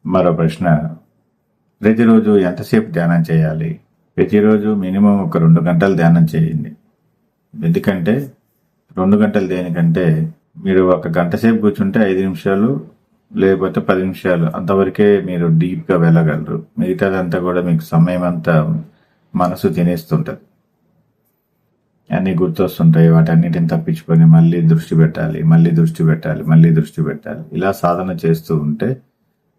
మరో ప్రశ్న, ప్రతిరోజు ఎంతసేపు ధ్యానం చేయాలి? ప్రతిరోజు మినిమం ఒక 2 గంటలు ధ్యానం చేయండి. ఎందుకంటే 2 గంటలు దేనికంటే, మీరు ఒక గంట సేపు కూర్చుంటే 5 నిమిషాలు లేకపోతే 10 నిమిషాలు అంతవరకే మీరు డీప్గా వెళ్ళగలరు. మిగతాదంతా కూడా మీకు సమయం అంతా మనసు తినేస్తుంటుంది. అన్నీ గుర్తొస్తుంటాయి. వాటన్నిటిని తప్పించుకొని మళ్ళీ దృష్టి పెట్టాలి. ఇలా సాధన చేస్తూ ఉంటే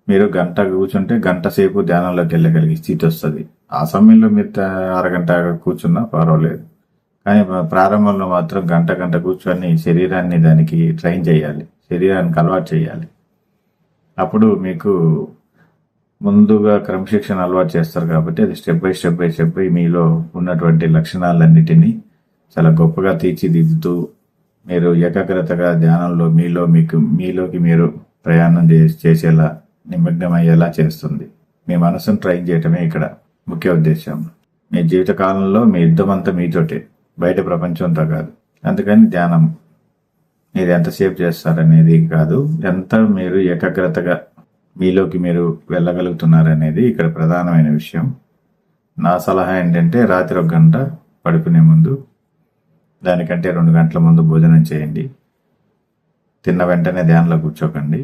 మీరు గంట కూర్చుంటే గంట సేపు ధ్యానంలోకి వెళ్ళగలిగే స్థితి వస్తుంది. ఆ సమయంలో మీరు అరగంట కూర్చున్నా పర్వాలేదు. కానీ ప్రారంభంలో మాత్రం గంట కూర్చొని శరీరాన్ని దానికి ట్రైన్ చేయాలి, శరీరానికి అలవాటు చేయాలి. అప్పుడు మీకు ముందుగా క్రమశిక్షణ అలవాటు చేస్తారు కాబట్టి అది స్టెప్ బై స్టెప్ మీలో ఉన్నటువంటి లక్షణాలన్నిటినీ చాలా గొప్పగా తీర్చిదిద్దుతూ మీరు ఏకాగ్రతగా ధ్యానంలో మీలోకి మీరు ప్రయాణం చేసేలా, నిమగ్నమయ్యేలా చేస్తుంది. మీ మనసును ట్రైన్ చేయటమే ఇక్కడ ముఖ్య ఉద్దేశం. మీ జీవితకాలంలో మీ యుద్ధం అంతా మీతోటే, బయట ప్రపంచంతో కాదు. అందుకని ధ్యానం మీరు ఎంతసేపు చేస్తారనేది కాదు, ఎంత మీరు ఏకాగ్రతగా మీలోకి మీరు వెళ్ళగలుగుతున్నారనేది ఇక్కడ ప్రధానమైన విషయం. నా సలహా ఏంటంటే రాత్రి 1 గంట పడుకునే ముందు, దానికంటే 2 గంటల ముందు భోజనం చేయండి. తిన్న వెంటనే ధ్యానంలో కూర్చోకండి.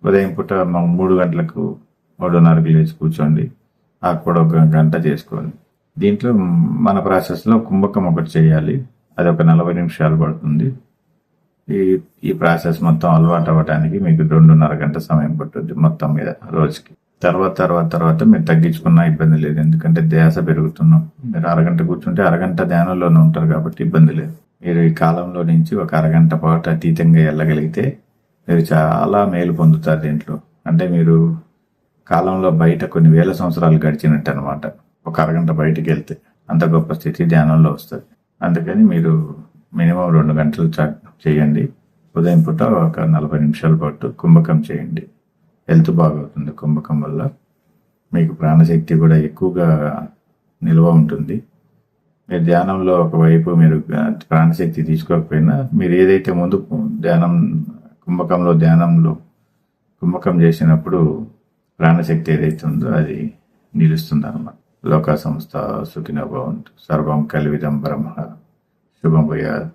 ఉదయం పూట 3 గంటలకు 3:30కు లేచి కూర్చోండి. ఆ కూడా 1 గంట చేసుకోండి. దీంట్లో మన ప్రాసెస్లో కుంభకం ఒకటి చేయాలి. అది ఒక 40 నిమిషాలు పడుతుంది. ఈ ప్రాసెస్ మొత్తం అలవాటు అవ్వడానికి మీకు 2.5 గంట సమయం పట్టుద్ది మొత్తం మీద రోజుకి. తర్వాత మీరు తగ్గించుకున్నా ఇబ్బంది లేదు. ఎందుకంటే ధ్యాస పెరుగుతున్నాం. మీరు అరగంట కూర్చుంటే అరగంట ధ్యానంలోనే ఉంటారు కాబట్టి ఇబ్బంది లేదు. మీరు ఈ కాలంలో నుంచి ఒక అరగంట పాటు అతీతంగా వెళ్ళగలిగితే మీరు చాలా మేలు పొందుతారు దీంట్లో. అంటే మీరు కాలంలో బయట కొన్ని వేల సంవత్సరాలు గడిచినట్టు అనమాట. ఒక అరగంట బయటికి వెళ్తే అంత గొప్ప స్థితి ధ్యానంలో వస్తుంది. అందుకని మీరు మినిమం 2 గంటలు చేయండి. ఉదయం పూట ఒక 40 నిమిషాల పాటు కుంభకం చేయండి. హెల్త్ బాగవుతుంది. కుంభకం వల్ల మీకు ప్రాణశక్తి కూడా ఎక్కువగా నిల్వ ఉంటుంది. మీరు ధ్యానంలో ఒకవైపు మీరు ప్రాణశక్తి తీసుకోకపోయినా మీరు ఏదైతే ముందు కుంభకం చేసినప్పుడు ప్రాణశక్తి ఏదైతే ఉందో అది నిలుస్తుంది అన్నమాట. లోకా సంస్థ సుఖినో భవంతు. సర్వం కల్విదం బ్రహ్మ. శుభం భూయాత్.